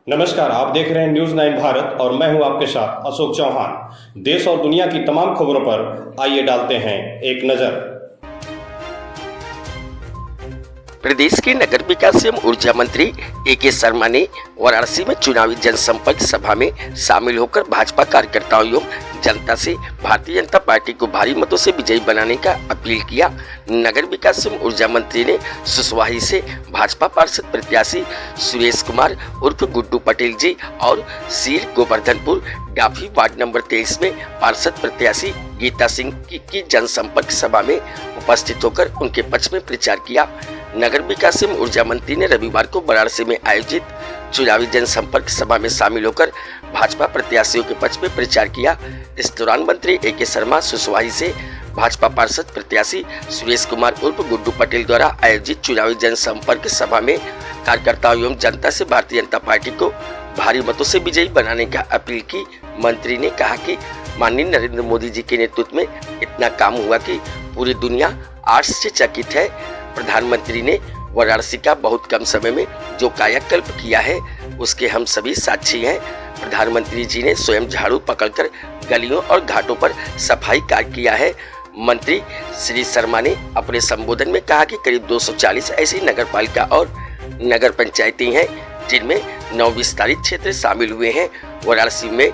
नमस्कार, आप देख रहे हैं न्यूज 9 भारत और मैं हूं आपके साथ अशोक चौहान। देश और दुनिया की तमाम खबरों पर आइए डालते हैं एक नजर। प्रदेश के नगर विकास एवं ऊर्जा मंत्री ए.के. शर्मा ने वाराणसी में चुनावी जनसंपर्क सभा में शामिल होकर भाजपा कार्यकर्ताओं एवं जनता से भारतीय जनता पार्टी को भारी मतों से विजयी बनाने का अपील किया। नगर विकास एवं ऊर्जा मंत्री ने सुसवाही से भाजपा पार्षद प्रत्याशी सुरेश कुमार उर्फ गुड्डू पटेल जी और सीर गोवर्धनपुर डाफी वार्ड नंबर 23 में पार्षद प्रत्याशी गीता सिंह की जनसंपर्क सभा में उपस्थित होकर उनके पक्ष में प्रचार किया। नगर विकास एवं ऊर्जा मंत्री ने रविवार को वाराणसी में आयोजित चुनावी जनसंपर्क सभा में शामिल होकर भाजपा प्रत्याशियों के पक्ष में प्रचार किया। इस दौरान मंत्री ए.के. शर्मा सुसवाही से भाजपा पार्षद प्रत्याशी सुरेश कुमार उर्फ गुड्डू पटेल द्वारा आयोजित चुनावी जनसंपर्क सभा में कार्यकर्ताओं एवं जनता से भारतीय जनता पार्टी को भारी मतों से विजयी बनाने का अपील की। मंत्री ने कहा कि माननीय नरेंद्र मोदी जी के नेतृत्व में इतना काम हुआ कि पूरी दुनिया आश्चर्यचकित है। प्रधानमंत्री ने वाराणसी का बहुत कम समय में जो कायाकल्प किया है उसके हम सभी साक्षी हैं। प्रधानमंत्री जी ने स्वयं झाड़ू पकड़कर गलियों और घाटों पर सफाई कार्य किया है। मंत्री श्री शर्मा ने अपने संबोधन में कहा कि करीब 240 ऐसी नगर पालिका और नगर पंचायतें हैं जिनमें 9 विस्तारित क्षेत्र शामिल हुए हैं। वाराणसी में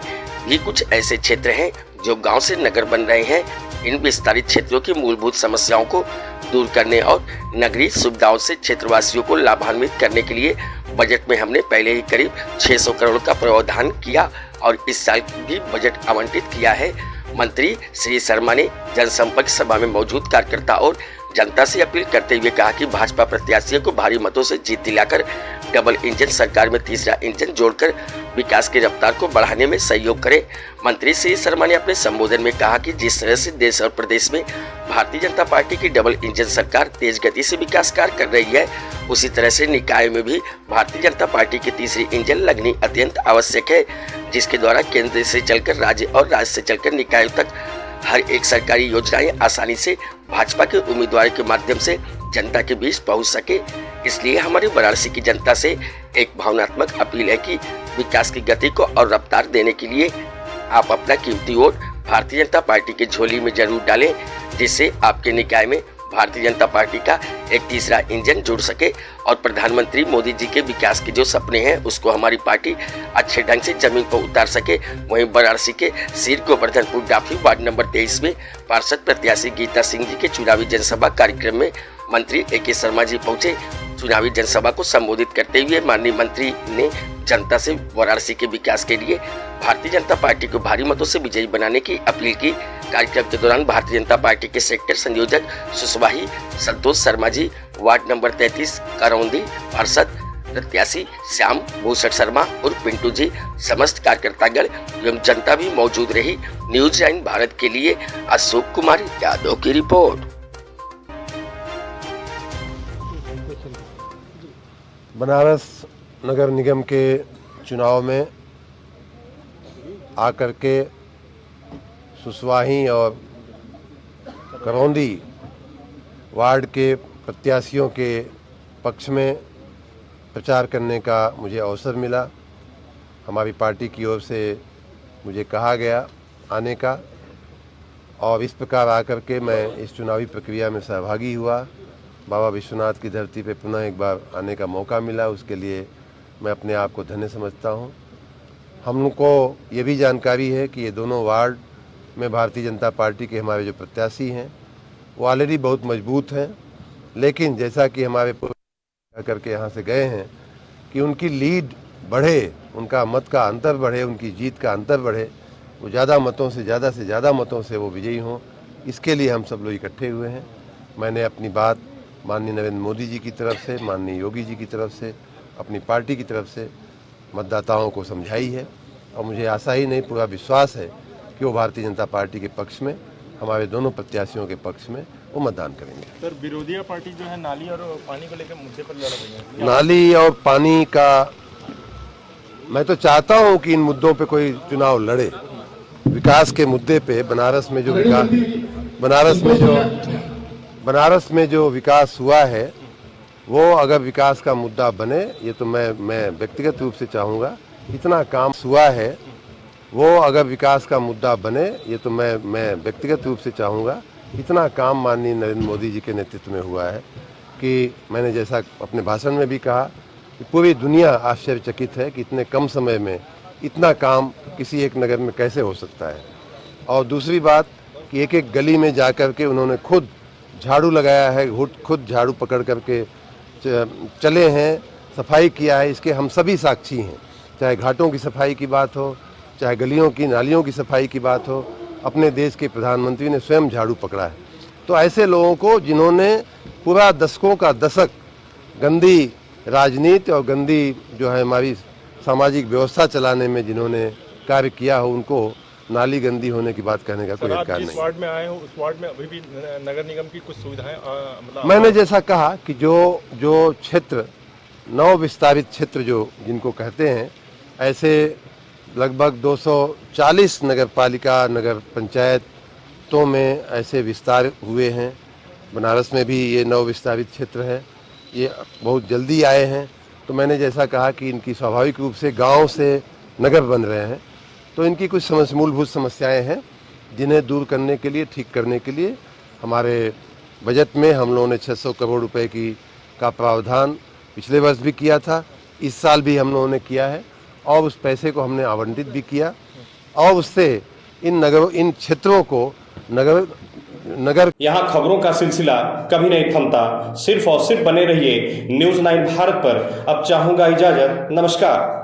भी कुछ ऐसे क्षेत्र हैं जो गांव से नगर बन रहे हैं। इन विस्तारित क्षेत्रों की मूलभूत समस्याओं को दूर करने और नगरीय सुविधाओं से क्षेत्रवासियों को लाभान्वित करने के लिए बजट में हमने पहले ही करीब 600 करोड़ का प्रावधान किया और इस साल भी बजट आवंटित किया है। मंत्री श्री शर्मा ने जनसंपर्क सभा में मौजूद कार्यकर्ता और जनता से अपील करते हुए कहा कि भाजपा प्रत्याशियों को भारी मतों से जीत दिलाकर डबल इंजन सरकार में तीसरा इंजन जोड़कर विकास की रफ्तार को बढ़ाने में सहयोग करें। मंत्री श्री शर्मा ने अपने संबोधन में कहा कि जिस तरह से देश और प्रदेश में भारतीय जनता पार्टी की डबल इंजन सरकार तेज गति से विकास कार्य कर रही है, उसी तरह से निकाय में भी भारतीय जनता पार्टी की तीसरी इंजन लगनी अत्यंत आवश्यक है, जिसके द्वारा केंद्र से चलकर राज्य और राज्य से चलकर निकायों तक हर एक सरकारी योजनाएं आसानी से भाजपा के उम्मीदवारों के माध्यम से जनता के बीच पहुंच सके। इसलिए हमारी वाराणसी की जनता से एक भावनात्मक अपील है कि विकास की गति को और रफ्तार देने के लिए आप अपना कीमती वोट भारतीय जनता पार्टी की झोली में जरूर डालें, जिससे आपके निकाय में भारतीय जनता पार्टी का एक तीसरा इंजन जुड़ सके और प्रधानमंत्री मोदी जी के विकास के जो सपने हैं उसको हमारी पार्टी अच्छे ढंग से जमीन पर उतार सके। वहीं वाराणसी के सीर गोवर्धनपुर डाफी वार्ड नंबर 23 में पार्षद प्रत्याशी गीता सिंह जी के चुनावी जनसभा कार्यक्रम में मंत्री ए.के. शर्मा जी पहुंचे। चुनावी जनसभा को संबोधित करते हुए माननीय मंत्री ने जनता से वाराणसी के विकास के लिए भारतीय जनता पार्टी को भारी मतों से विजयी बनाने की अपील की। कार्यक्रम के दौरान भारतीय जनता पार्टी के सेक्टर संयोजक सुसवाही संतोष शर्मा जी, वार्ड नंबर 33 करौंदी पार्षद प्रत्याशी श्याम भूषण शर्मा और पिंटू जी, समस्त कार्यकर्तागण एवं जनता भी मौजूद रही। न्यूज 9 भारत के लिए अशोक कुमार यादव की रिपोर्ट। बनारस नगर निगम के चुनाव में आकर के सुसवाही और करौंदी वार्ड के प्रत्याशियों के पक्ष में प्रचार करने का मुझे अवसर मिला। हमारी पार्टी की ओर से मुझे कहा गया आने का और इस प्रकार आकर के मैं इस चुनावी प्रक्रिया में सहभागी हुआ। बाबा विश्वनाथ की धरती पे पुनः एक बार आने का मौका मिला, उसके लिए मैं अपने आप को धन्य समझता हूँ। हम लोग को ये भी जानकारी है कि ये दोनों वार्ड में भारतीय जनता पार्टी के हमारे जो प्रत्याशी हैं वो ऑलरेडी बहुत मजबूत हैं, लेकिन जैसा कि हमारे पूर्व करके यहाँ से गए हैं कि उनकी लीड बढ़े, उनका मत का अंतर बढ़े, उनकी जीत का अंतर बढ़े, वो ज़्यादा मतों से वो विजयी हों, इसके लिए हम सब लोग इकट्ठे हुए हैं। मैंने अपनी बात माननीय नरेंद्र मोदी जी की तरफ से, माननीय योगी जी की तरफ से, अपनी पार्टी की तरफ से मतदाताओं को समझाई है और मुझे आशा ही नहीं पूरा विश्वास है कि वो भारतीय जनता पार्टी के पक्ष में, हमारे दोनों प्रत्याशियों के पक्ष में वो मतदान करेंगे। सर, विरोधी पार्टी जो है नाली और पानी को लेकर मुद्दे पर लड़ रही है। नाली और पानी का मैं तो चाहता हूं कि इन मुद्दों पे कोई चुनाव लड़े। विकास के मुद्दे पे बनारस में जो विकास हुआ है वो अगर विकास का मुद्दा बने, ये तो मैं व्यक्तिगत रूप से चाहूँगा, इतना काम हुआ है, वो अगर विकास का मुद्दा बने, ये तो मैं व्यक्तिगत रूप से चाहूँगा, इतना काम माननीय नरेंद्र मोदी जी के नेतृत्व में हुआ है कि मैंने जैसा अपने भाषण में भी कहा कि पूरी दुनिया आश्चर्यचकित है कि इतने कम समय में इतना काम किसी एक नगर में कैसे हो सकता है। और दूसरी बात कि एक एक गली में जा कर के उन्होंने खुद झाड़ू लगाया है, खुद झाड़ू पकड़ करके चले हैं, सफाई किया है, इसके हम सभी साक्षी हैं। चाहे घाटों की सफाई की बात हो, चाहे गलियों की नालियों की सफाई की बात हो, अपने देश के प्रधानमंत्री ने स्वयं झाड़ू पकड़ा है। तो ऐसे लोगों को जिन्होंने पूरा दशकों का दशक गंदी राजनीति और गंदी जो है हमारी सामाजिक व्यवस्था चलाने में जिन्होंने कार्य किया हो, उनको नाली गंदी होने की बात कहने का कोई अधिकार नहीं। जिस वार्ड में आए हो उस वार्ड में अभी भी नगर निगम की कुछ सुविधाएं मतलब मैंने जैसा कहा कि जो क्षेत्र नव विस्तारित क्षेत्र जो जिनको कहते हैं, ऐसे लगभग 240 नगर पालिका नगर पंचायतों में ऐसे विस्तार हुए हैं। बनारस में भी ये नव विस्तारित क्षेत्र है, ये बहुत जल्दी आए हैं। तो मैंने जैसा कहा कि इनकी स्वाभाविक रूप से गांव से नगर बन रहे हैं, तो इनकी कुछ मूलभूत समस्याएं हैं जिन्हें दूर करने के लिए, ठीक करने के लिए हमारे बजट में हम लोगों ने 600 करोड़ रुपए का प्रावधान पिछले वर्ष भी किया था, इस साल भी हम लोगों ने किया है और उस पैसे को हमने आवंटित भी किया और उससे इन क्षेत्रों को नगर यहाँ खबरों का सिलसिला कभी नहीं थमता। सिर्फ और सिर्फ बने रहिए न्यूज़ 9 भारत पर। अब चाहूंगा इजाजत, नमस्कार।